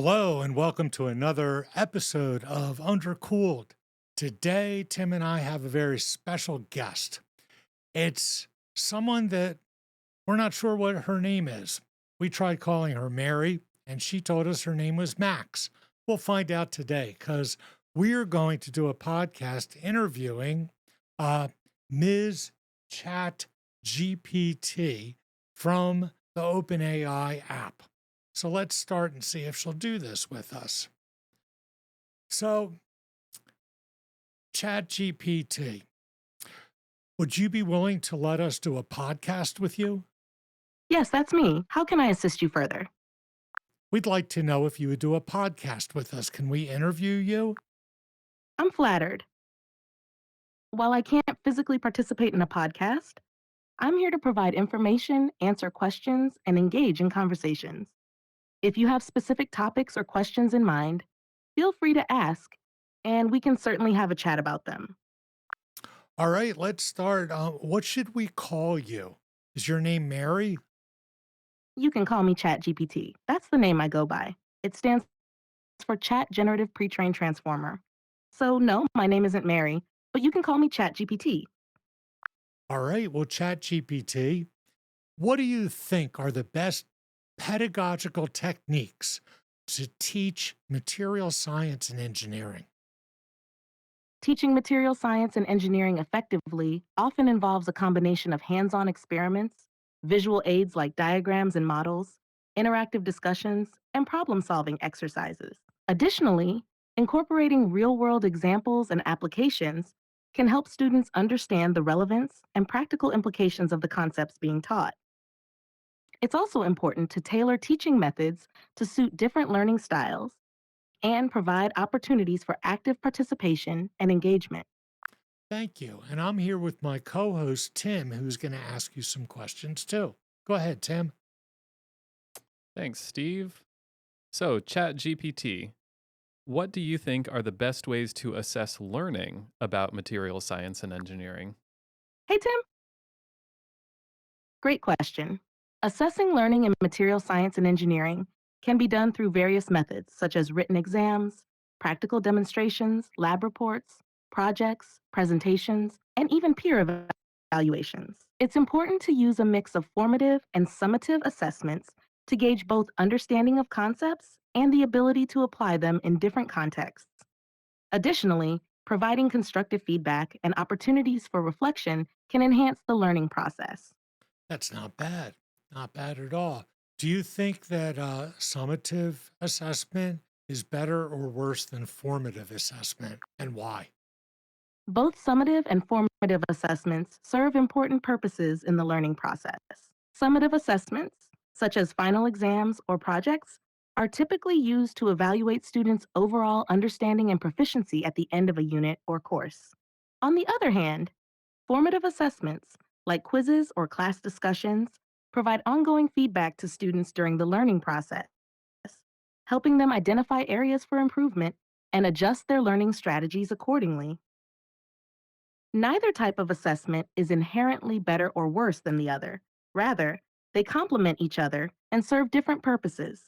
Hello, and welcome to another episode of Undercooled. Today, Tim and I have a very special guest. It's someone that we're not sure what her name is. We tried calling her Mary, and she told us her name was Max. We'll find out today because we're going to do a podcast interviewing uh, Ms. Chat GPT from the OpenAI app. So let's start and see if she'll do this with us. So, Chat GPT, would you be willing to let us do a podcast with you? Yes, that's me. How can I assist you further? We'd like to know if you would do a podcast with us. Can we interview you? I'm flattered. While I can't physically participate in a podcast, I'm here to provide information, answer questions, and engage in conversations. If you have specific topics or questions in mind, feel free to ask, and we can certainly have a chat about them. All right, let's start. What should we call you? Is your name Mary? You can call me Chat GPT. That's the name I go by. It stands for Chat Generative Pre-trained Transformer. So no, my name isn't Mary, but you can call me Chat GPT. All right, well, Chat GPT, what do you think are the best pedagogical techniques to teach material science and engineering? Teaching material science and engineering effectively often involves a combination of hands on experiments, visual aids like diagrams and models, interactive discussions, and problem solving exercises. Additionally, incorporating real world examples and applications can help students understand the relevance and practical implications of the concepts being taught. It's also important to tailor teaching methods to suit different learning styles and provide opportunities for active participation and engagement. Thank you. And I'm here with my co host, Tim, who's going to ask you some questions too. Go ahead, Tim. Thanks, Steve. So, ChatGPT, what do you think are the best ways to assess learning about material science and engineering? Hey, Tim, great question. Assessing learning in material science and engineering can be done through various methods, such as written exams, practical demonstrations, lab reports, projects, presentations, and even peer evaluations. It's important to use a mix of formative and summative assessments to gauge both understanding of concepts and the ability to apply them in different contexts. Additionally, providing constructive feedback and opportunities for reflection can enhance the learning process. That's not bad. Not bad at all. Do you think that summative assessment is better or worse than formative assessment, and why? Both summative and formative assessments serve important purposes in the learning process. Summative assessments, such as final exams or projects, are typically used to evaluate students' overall understanding and proficiency at the end of a unit or course. On the other hand, formative assessments, like quizzes or class discussions, provide ongoing feedback to students during the learning process, helping them identify areas for improvement and adjust their learning strategies accordingly. Neither type of assessment is inherently better or worse than the other. Rather, they complement each other and serve different purposes.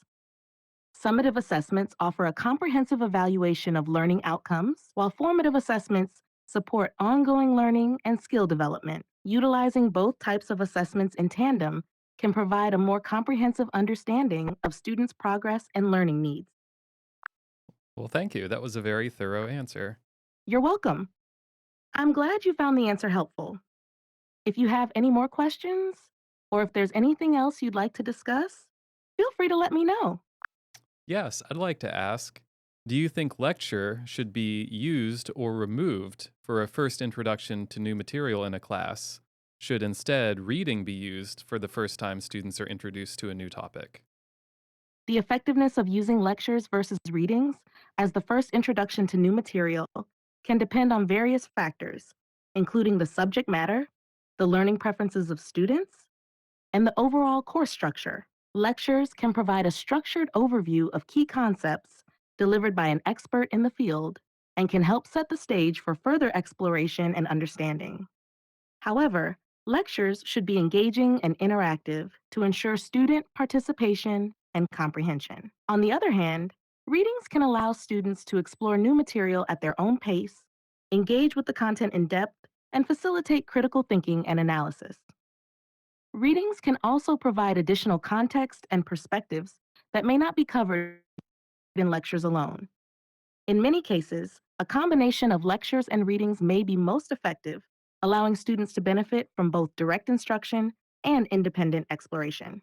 Summative assessments offer a comprehensive evaluation of learning outcomes, while formative assessments support ongoing learning and skill development. Utilizing both types of assessments in tandem can provide a more comprehensive understanding of students' progress and learning needs. Well, thank you. That was a very thorough answer. You're welcome. I'm glad you found the answer helpful. If you have any more questions, or if there's anything else you'd like to discuss, feel free to let me know. Yes, I'd like to ask, do you think lecture should be used or removed for a first introduction to new material in a class? Should instead reading be used for the first time students are introduced to a new topic? The effectiveness of using lectures versus readings as the first introduction to new material can depend on various factors, including the subject matter, the learning preferences of students, and the overall course structure. Lectures can provide a structured overview of key concepts delivered by an expert in the field and can help set the stage for further exploration and understanding. However, lectures should be engaging and interactive to ensure student participation and comprehension. On the other hand, Readings can allow students to explore new material at their own pace, engage with the content in depth, and facilitate critical thinking and analysis. Readings can also provide additional context and perspectives that may not be covered in lectures alone. In many cases, a combination of lectures and readings may be most effective, allowing students to benefit from both direct instruction and independent exploration.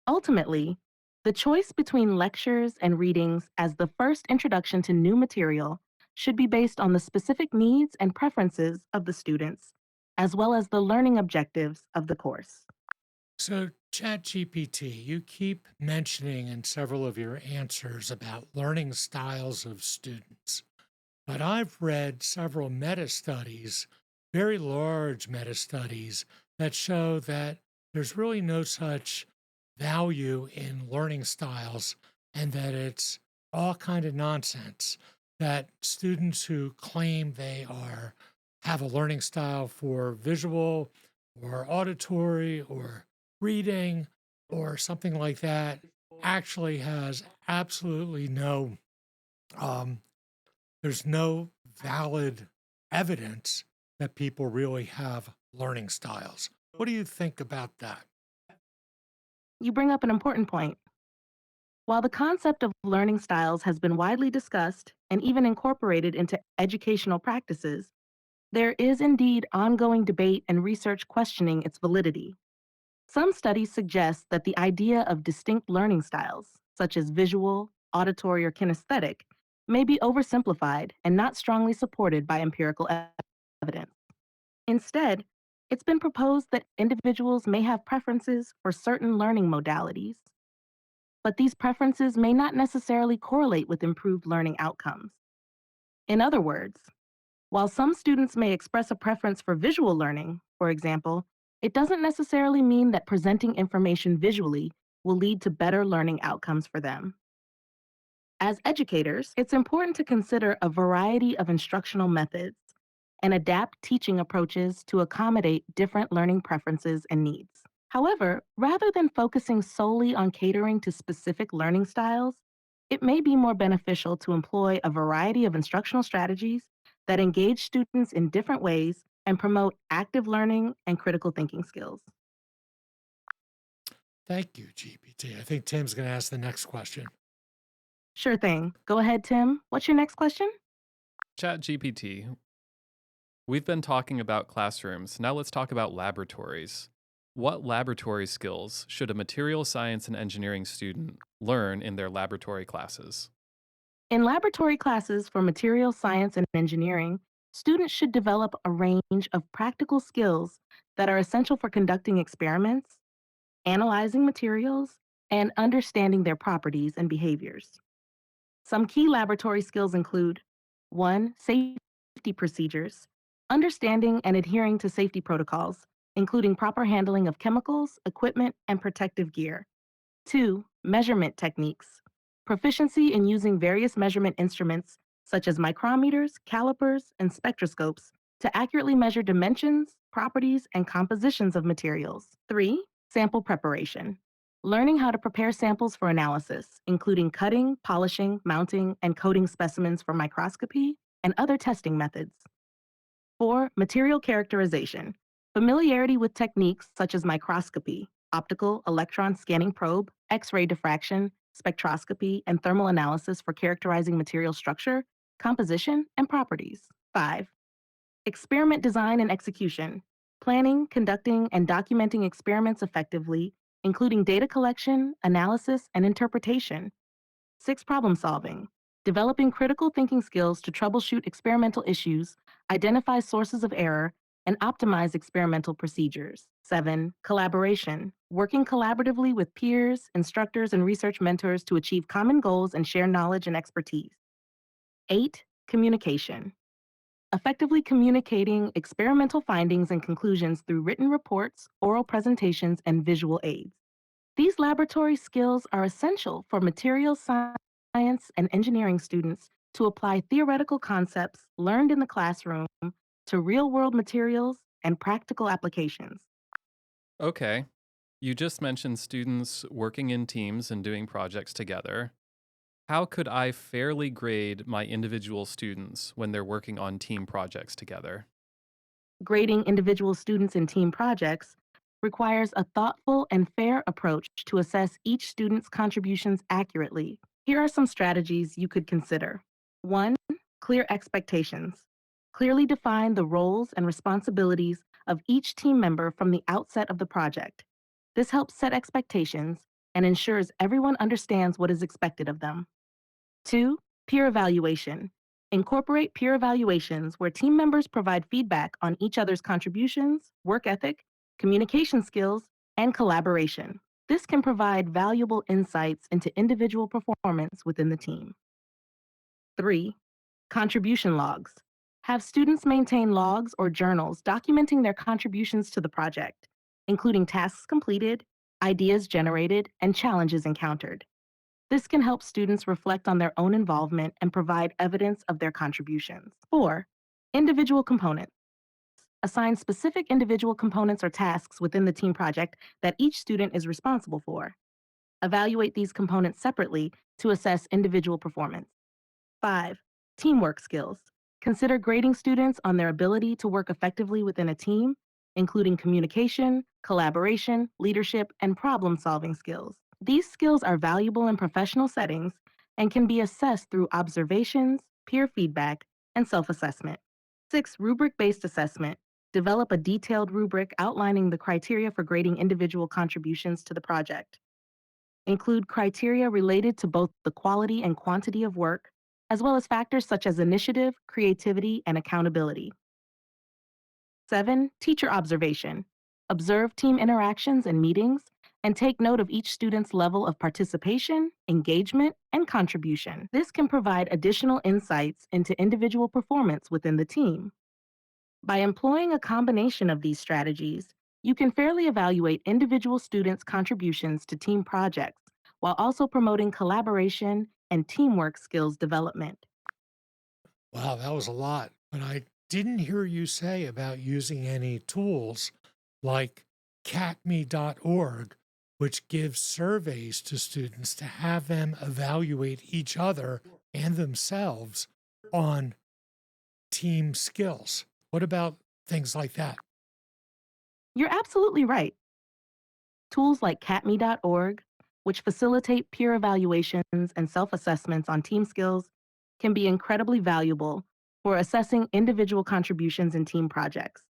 Ultimately, the choice between lectures and readings as the first introduction to new material should be based on the specific needs and preferences of the students, as well as the learning objectives of the course. So, Chat GPT, you keep mentioning in several of your answers about learning styles of students. But I've read several meta studies, very large meta studies, that show that there's really no such value in learning styles and that it's all kind of nonsense. That students who claim they are have a learning style for visual or auditory or reading or something like that actually has absolutely no um, there's no valid evidence that people really have learning styles. What do you think about that? You bring up an important point. While the concept of learning styles has been widely discussed and even incorporated into educational practices, there is indeed ongoing debate and research questioning its validity. Some studies suggest that the idea of distinct learning styles, such as visual, auditory, or kinesthetic, may be oversimplified and not strongly supported by empirical evidence. Instead, it's been proposed that individuals may have preferences for certain learning modalities, but these preferences may not necessarily correlate with improved learning outcomes. In other words, while some students may express a preference for visual learning, for example, it doesn't necessarily mean that presenting information visually will lead to better learning outcomes for them. As educators, it's important to consider a variety of instructional methods and adapt teaching approaches to accommodate different learning preferences and needs. However, rather than focusing solely on catering to specific learning styles, it may be more beneficial to employ a variety of instructional strategies that engage students in different ways and promote active learning and critical thinking skills. Thank you, GPT. I think Tim's going to ask the next question. Sure thing. Go ahead, Tim. What's your next question? Chat GPT, we've been talking about classrooms. Now let's talk about laboratories. What laboratory skills should a material science and engineering student learn in their laboratory classes? In laboratory classes for materials science and engineering, students should develop a range of practical skills that are essential for conducting experiments, analyzing materials, and understanding their properties and behaviors. Some key laboratory skills include: 1. Safety procedures, understanding and adhering to safety protocols, including proper handling of chemicals, equipment, and protective gear. 2. Measurement techniques, proficiency in using various measurement instruments such as micrometers, calipers, and spectroscopes to accurately measure dimensions, properties, and compositions of materials. 3. Sample preparation, learning how to prepare samples for analysis, including cutting, polishing, mounting, and coating specimens for microscopy and other testing methods. 4. Material characterization, familiarity with techniques such as microscopy, optical electron scanning probe, X ray diffraction, spectroscopy, and thermal analysis for characterizing material structure, composition, and properties. 5. Experiment design and execution, planning, conducting, and documenting experiments effectively, including data collection, analysis, and interpretation. 6. Problem solving, developing critical thinking skills to troubleshoot experimental issues, identify sources of error, and optimize experimental procedures. 7. Collaboration, working collaboratively with peers, instructors, and research mentors to achieve common goals and share knowledge and expertise. 8. Communication, effectively communicating experimental findings and conclusions through written reports, oral presentations, and visual aids. These laboratory skills are essential for material science and engineering students to apply theoretical concepts learned in the classroom to real world materials and practical applications. Okay, you just mentioned students working in teams and doing projects together. How could I fairly grade my individual students when they're working on team projects together? Grading individual students in team projects requires a thoughtful and fair approach to assess each student's contributions accurately. Here are some strategies you could consider. 1. Clear expectations. Clearly define the roles and responsibilities of each team member from the outset of the project. This helps set expectations and ensures everyone understands what is expected of them. 2. Peer evaluation. Incorporate peer evaluations where team members provide feedback on each other's contributions, work ethic, communication skills, and collaboration. This can provide valuable insights into individual performance within the team. 3. Contribution logs. Have students maintain logs or journals documenting their contributions to the project, including tasks completed, ideas generated, and challenges encountered. This can help students reflect on their own involvement and provide evidence of their contributions. 4. Individual components. Assign specific individual components or tasks within the team project that each student is responsible for. Evaluate these components separately to assess individual performance. 5. Teamwork skills. Consider grading students on their ability to work effectively within a team, including communication, collaboration, leadership, and problem solving skills. These skills are valuable in professional settings and can be assessed through observations, peer feedback, and self assessment. 6. Rubric based assessment. Develop a detailed rubric outlining the criteria for grading individual contributions to the project. Include criteria related to both the quality and quantity of work, as well as factors such as initiative, creativity, and accountability. 7. Teacher observation. Observe team interactions and meetings and take note of each student's level of participation, engagement, and contribution. This can provide additional insights into individual performance within the team. By employing a combination of these strategies, you can fairly evaluate individual students' contributions to team projects while also promoting collaboration and teamwork skills development. Wow, that was a lot. But I didn't hear you say about using any tools like catme.org, which gives surveys to students to have them evaluate each other and themselves on team skills. What about things like that? You're absolutely right. Tools like catme.org, which facilitate peer evaluations and self assessments on team skills, can be incredibly valuable for assessing individual contributions in team projects.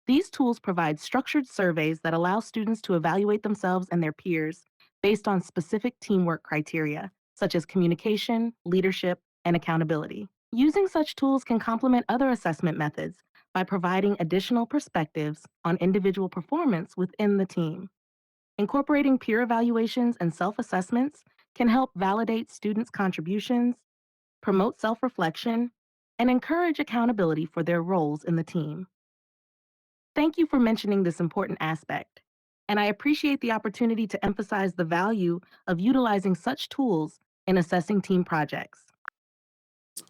These tools provide structured surveys that allow students to evaluate themselves and their peers based on specific teamwork criteria, such as communication, leadership, and accountability. Using such tools can complement other assessment methods by providing additional perspectives on individual performance within the team. Incorporating peer evaluations and self assessments can help validate students' contributions, promote self reflection, and encourage accountability for their roles in the team. Thank you for mentioning this important aspect, and I appreciate the opportunity to emphasize the value of utilizing such tools in assessing team projects.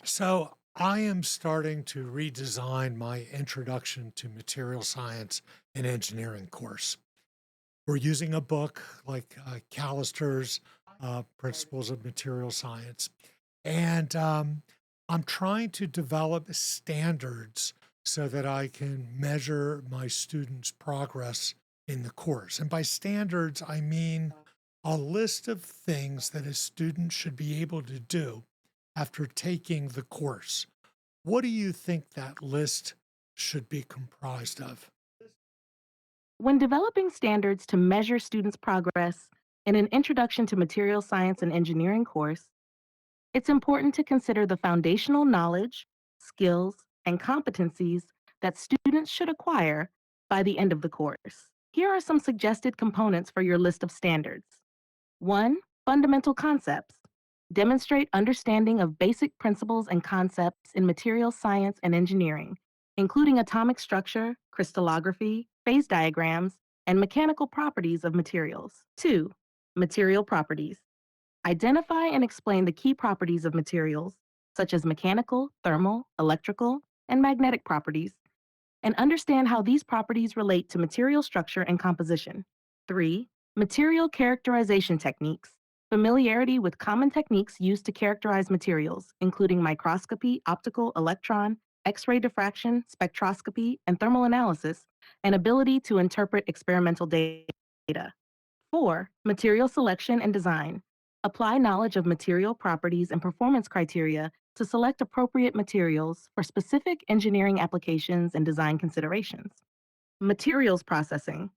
So I am starting to redesign my introduction to material science and engineering course. We're using a book like Callister's Principles of Material Science. And I'm trying to develop standards so that I can measure my students' progress in the course. And by standards, I mean a list of things that a student should be able to do after taking the course. What do you think that list should be comprised of? When developing standards to measure students' progress in an Introduction to Material Science and Engineering course, it's important to consider the foundational knowledge, skills, and competencies that students should acquire by the end of the course. Here are some suggested components for your list of standards. 1. Fundamental concepts. Demonstrate understanding of basic principles and concepts in material science and engineering, including atomic structure, crystallography, phase diagrams, and mechanical properties of materials. 2. Material properties. Identify and explain the key properties of materials, such as mechanical, thermal, electrical, and magnetic properties, and understand how these properties relate to material structure and composition. 3. Material characterization techniques. Familiarity with common techniques used to characterize materials, including microscopy, optical, electron, X ray diffraction, spectroscopy, and thermal analysis, and ability to interpret experimental data. 4. Material selection and design. Apply knowledge of material properties and performance criteria to select appropriate materials for specific engineering applications and design considerations. Materials processing.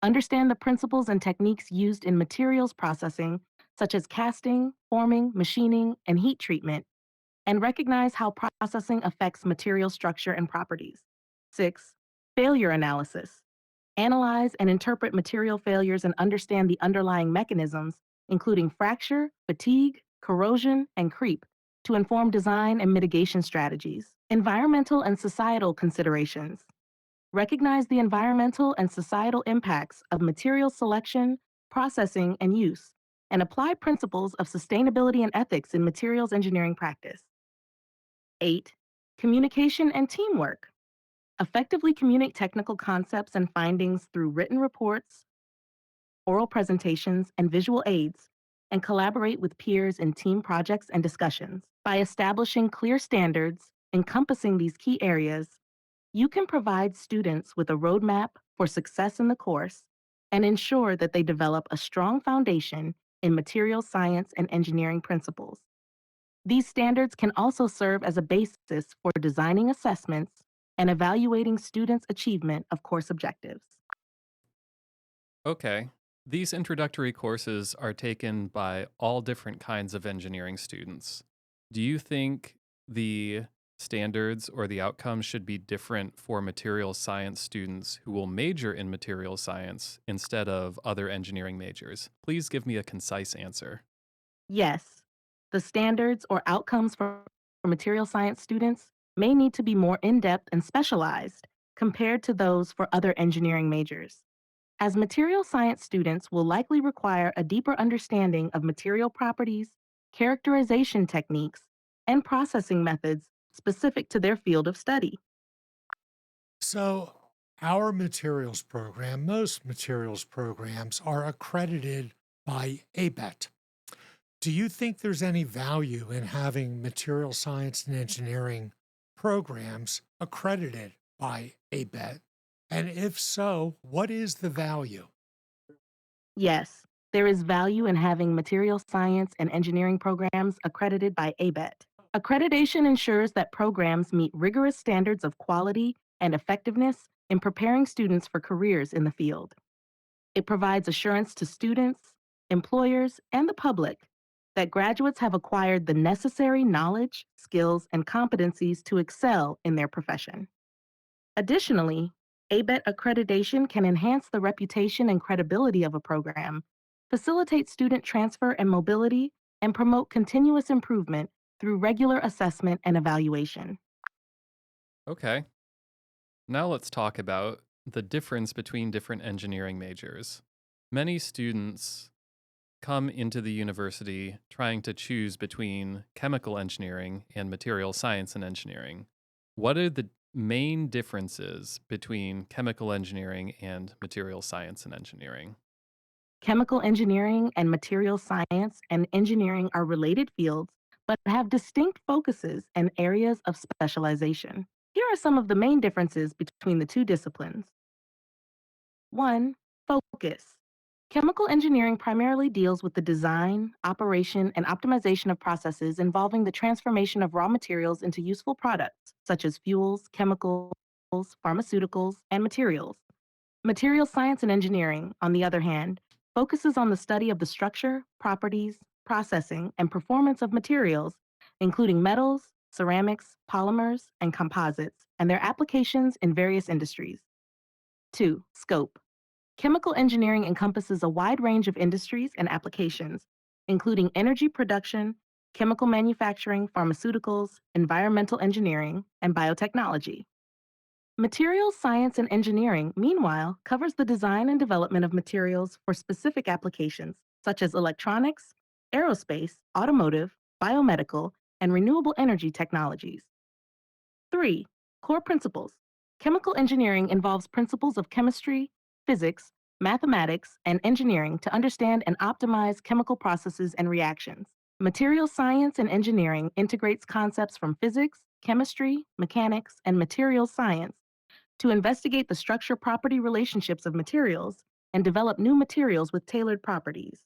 Understand the principles and techniques used in materials processing, such as casting, forming, machining, and heat treatment, and recognize how processing affects material structure and properties. 6. Failure analysis. Analyze and interpret material failures and understand the underlying mechanisms, including fracture, fatigue, corrosion, and creep, to inform design and mitigation strategies. Environmental and societal considerations. Recognize the environmental and societal impacts of material selection, processing, and use, and apply principles of sustainability and ethics in materials engineering practice. 8. Communication and teamwork. Effectively communicate technical concepts and findings through written reports, oral presentations, and visual aids, and collaborate with peers in team projects and discussions. By establishing clear standards encompassing these key areas, you can provide students with a roadmap for success in the course and ensure that they develop a strong foundation in material science and engineering principles. These standards can also serve as a basis for designing assessments and evaluating students' achievement of course objectives. Okay. These introductory courses are taken by all different kinds of engineering students. Do you think the standards or the outcomes should be different for material science students who will major in material science instead of other engineering majors? Please give me a concise answer. Yes, the standards or outcomes for material science students may need to be more in depth and specialized compared to those for other engineering majors, as material science students will likely require a deeper understanding of material properties, characterization techniques, and processing methods specific to their field of study. So, our materials program, most materials programs are accredited by ABET. Do you think there's any value in having material science and engineering programs accredited by ABET? And if so, what is the value? Yes, there is value in having material science and engineering programs accredited by ABET. Accreditation ensures that programs meet rigorous standards of quality and effectiveness in preparing students for careers in the field. It provides assurance to students, employers, and the public that graduates have acquired the necessary knowledge, skills, and competencies to excel in their profession. Additionally, ABET accreditation can enhance the reputation and credibility of a program, facilitate student transfer and mobility, and promote continuous improvement through regular assessment and evaluation. Okay. Now let's talk about the difference between different engineering majors. Many students come into the university trying to choose between chemical engineering and material science and engineering. What are the main differences between chemical engineering and material science and engineering? Chemical engineering and material science and engineering are related fields, but have distinct focuses and areas of specialization. Here are some of the main differences between the two disciplines. 1. Focus. Chemical engineering primarily deals with the design, operation, and optimization of processes involving the transformation of raw materials into useful products, such as fuels, chemicals, pharmaceuticals, and materials. Material science and engineering, on the other hand, focuses on the study of the structure, properties, processing, and performance of materials, including metals, ceramics, polymers, and composites, and their applications in various industries. 2. Scope. Chemical engineering encompasses a wide range of industries and applications, including energy production, chemical manufacturing, pharmaceuticals, environmental engineering, and biotechnology. Materials science and engineering, meanwhile, covers the design and development of materials for specific applications, such as electronics, aerospace, automotive, biomedical, and renewable energy technologies. 3. Core principles. Chemical engineering involves principles of chemistry, physics, mathematics, and engineering to understand and optimize chemical processes and reactions. Material science and engineering integrates concepts from physics, chemistry, mechanics, and materials science to investigate the structure property relationships of materials and develop new materials with tailored properties.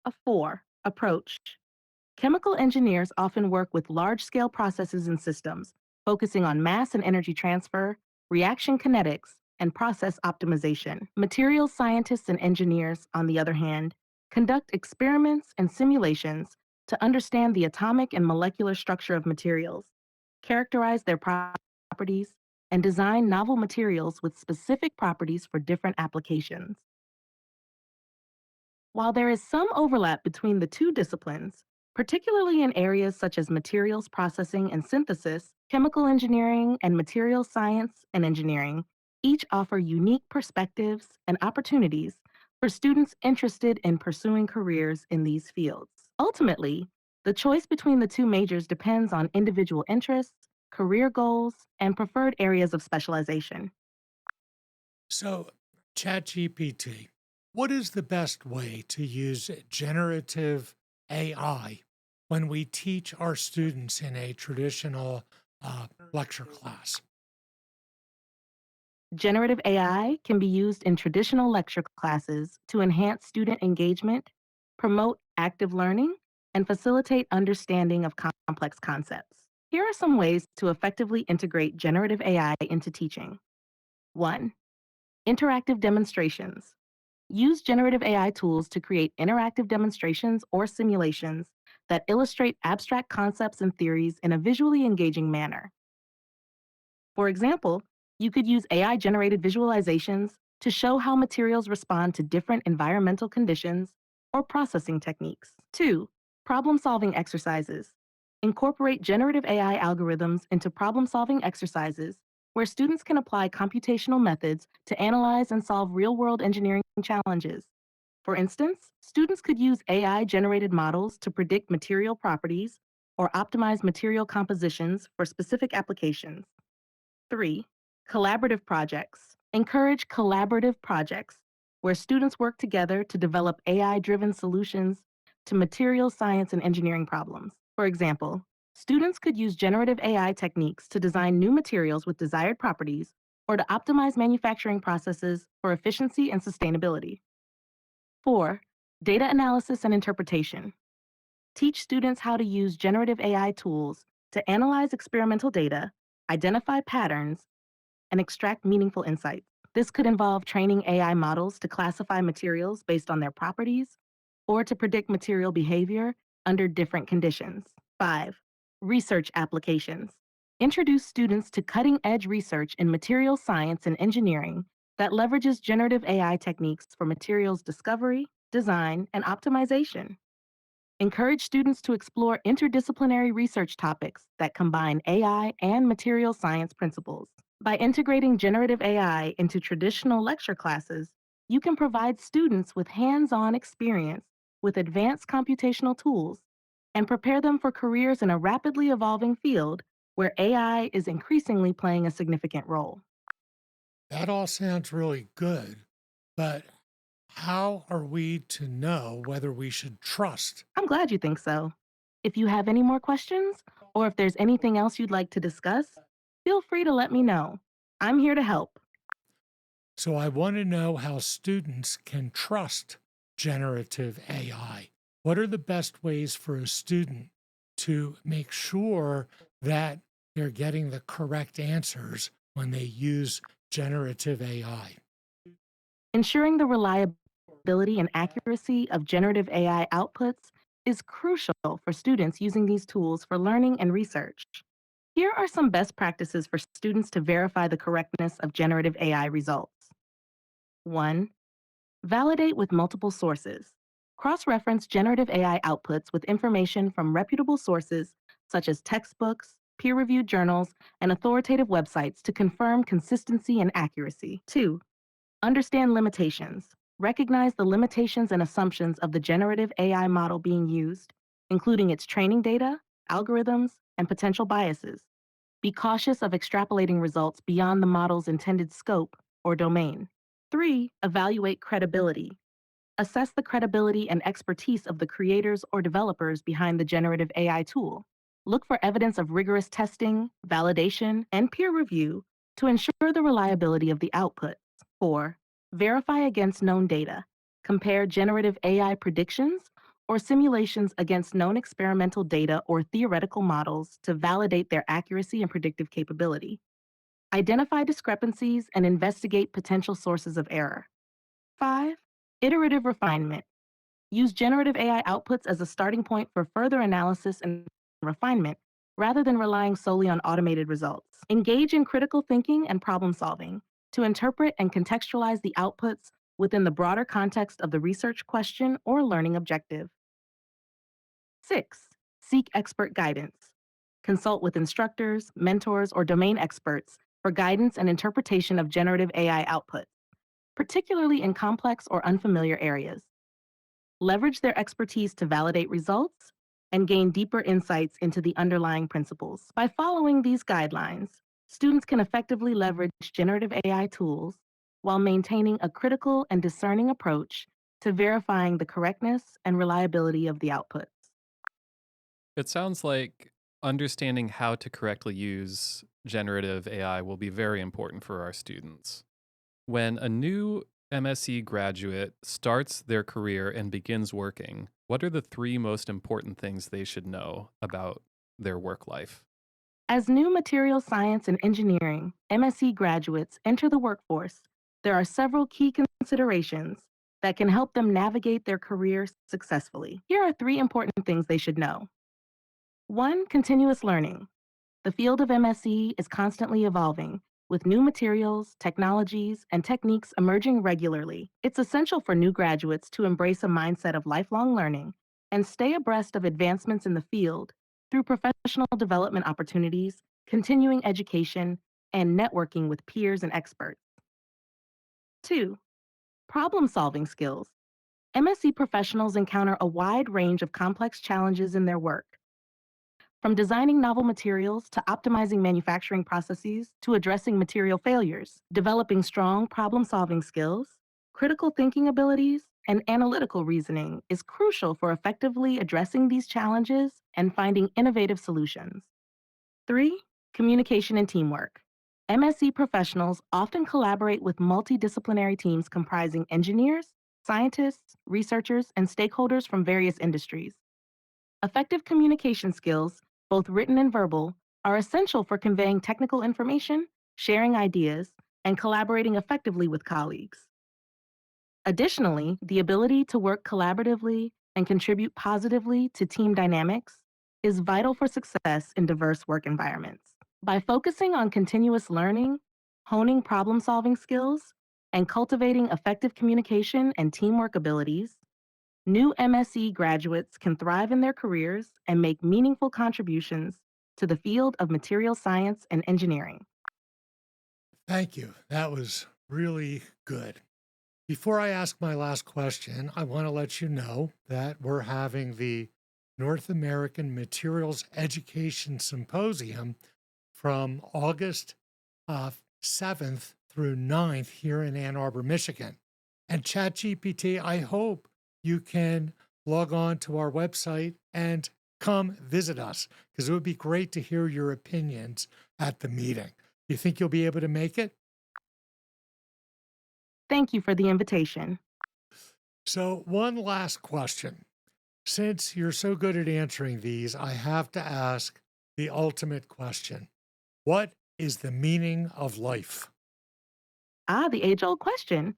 A 4. Approach. Chemical engineers often work with large scale processes and systems, focusing on mass and energy transfer, reaction kinetics, and process optimization. Materials scientists and engineers, on the other hand, conduct experiments and simulations to understand the atomic and molecular structure of materials, characterize their properties, and design novel materials with specific properties for different applications. While there is some overlap between the two disciplines, particularly in areas such as materials processing and synthesis, chemical engineering, and materials science and engineering, each offer unique perspectives and opportunities for students interested in pursuing careers in these fields. Ultimately, the choice between the two majors depends on individual interests, career goals, and preferred areas of specialization. So, Chat GPT, what is the best way to use generative AI when we teach our students in a traditional lecture class? Generative AI can be used in traditional lecture classes to enhance student engagement, promote active learning, and facilitate understanding of complex concepts. Here are some ways to effectively integrate generative AI into teaching. 1. Interactive demonstrations. Use generative AI tools to create interactive demonstrations or simulations that illustrate abstract concepts and theories in a visually engaging manner. For example, you could use AI generated visualizations to show how materials respond to different environmental conditions or processing techniques. 2. Problem solving exercises. Incorporate generative AI algorithms into problem solving exercises where students can apply computational methods to analyze and solve real world engineering challenges. For instance, students could use AI generated models to predict material properties or optimize material compositions for specific applications. 3. Collaborative projects. Encourage collaborative projects where students work together to develop AI driven solutions to material science and engineering problems. For example, students could use generative AI techniques to design new materials with desired properties or to optimize manufacturing processes for efficiency and sustainability. 4. Data analysis and interpretation. Teach students how to use generative AI tools to analyze experimental data, identify patterns, and extract meaningful insights. This could involve training AI models to classify materials based on their properties or to predict material behavior under different conditions. 5. Research applications. Introduce students to cutting edge research in material science and engineering that leverages generative AI techniques for materials discovery, design, and optimization. Encourage students to explore interdisciplinary research topics that combine AI and material science principles. By integrating generative AI into traditional lecture classes, you can provide students with hands on experience with advanced computational tools and prepare them for careers in a rapidly evolving field where AI is increasingly playing a significant role. That all sounds really good, but how are we to know whether we should trust? I'm glad you think so. If you have any more questions, or if there's anything else you'd like to discuss, feel free to let me know. I'm here to help. So, I want to know how students can trust generative AI. What are the best ways for a student to make sure that they're getting the correct answers when they use generative AI? Ensuring the reliability and accuracy of generative AI outputs is crucial for students using these tools for learning and research. Here are some best practices for students to verify the correctness of generative AI results. 1. Validate with multiple sources. Cross reference generative AI outputs with information from reputable sources such as textbooks, peer reviewed journals, and authoritative websites to confirm consistency and accuracy. 2. Understand limitations. Recognize the limitations and assumptions of the generative AI model being used, including its training data, algorithms, and potential biases. Be cautious of extrapolating results beyond the model's intended scope or domain. 3, evaluate credibility. Assess the credibility and expertise of the creators or developers behind the generative AI tool. Look for evidence of rigorous testing, validation, and peer review to ensure the reliability of the output. 4. Verify against known data. Compare generative AI predictions or simulations against known experimental data or theoretical models to validate their accuracy and predictive capability. Identify discrepancies and investigate potential sources of error. 5. Iterative refinement. Use generative AI outputs as a starting point for further analysis and refinement rather than relying solely on automated results. Engage in critical thinking and problem solving to interpret and contextualize the outputs within the broader context of the research question or learning objective. 6. Seek expert guidance. Consult with instructors, mentors, or domain experts for guidance and interpretation of generative AI outputs, particularly in complex or unfamiliar areas. Leverage their expertise to validate results and gain deeper insights into the underlying principles. By following these guidelines, students can effectively leverage generative AI tools while maintaining a critical and discerning approach to verifying the correctness and reliability of the outputs. It sounds like understanding how to correctly use generative AI will be very important for our students. When a new MSc graduate starts their career and begins working, what are the three most important things they should know about their work life? As new material science and engineering MSc graduates enter the workforce, there are several key considerations that can help them navigate their careers successfully. Here are three important things they should know. 1. Continuous learning. The field of MSc is constantly evolving, with new materials, technologies, and techniques emerging regularly. It's essential for new graduates to embrace a mindset of lifelong learning and stay abreast of advancements in the field through professional development opportunities, continuing education, and networking with peers and experts. 2. Problem solving skills. MSc professionals encounter a wide range of complex challenges in their work, from designing novel materials to optimizing manufacturing processes to addressing material failures. Developing strong problem solving skills, critical thinking abilities, and analytical reasoning is crucial for effectively addressing these challenges and finding innovative solutions. 3. Communication and teamwork. MSc professionals often collaborate with multidisciplinary teams comprising engineers, scientists, researchers, and stakeholders from various industries. Effective communication skills, both written and verbal, are essential for conveying technical information, sharing ideas, and collaborating effectively with colleagues. Additionally, the ability to work collaboratively and contribute positively to team dynamics is vital for success in diverse work environments. By focusing on continuous learning, honing problem solving skills, and cultivating effective communication and teamwork abilities, new MSc graduates can thrive in their careers and make meaningful contributions to the field of material science and engineering. Thank you. That was really good. Before I ask my last question, I want to let you know that we're having the North American Materials Education Symposium from August 7th through 9th here in Ann Arbor, Michigan. And ChatGPT, I hope you can log on to our website and come visit us because it would be great to hear your opinions at the meeting. You think you'll be able to make it? Thank you for the invitation. So, one last question. Since you're so good at answering these, I have to ask the ultimate question. What is the meaning of life? The age old question.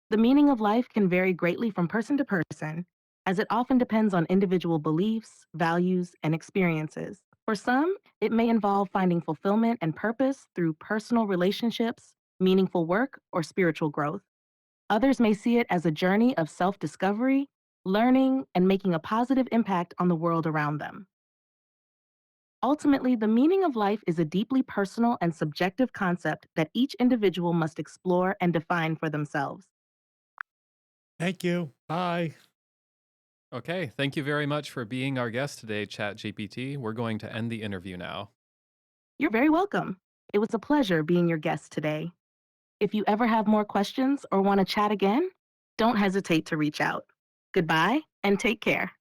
The meaning of life can vary greatly from person to person, as it often depends on individual beliefs, values, and experiences. For some, it may involve finding fulfillment and purpose through personal relationships, meaningful work, or spiritual growth. Others may see it as a journey of self discovery, learning, and making a positive impact on the world around them. Ultimately, the meaning of life is a deeply personal and subjective concept that each individual must explore and define for themselves. Thank you. Bye. Okay, thank you very much for being our guest today, ChatGPT. We're going to end the interview now. You're very welcome. It was a pleasure being your guest today. If you ever have more questions or want to chat again, don't hesitate to reach out. Goodbye and take care.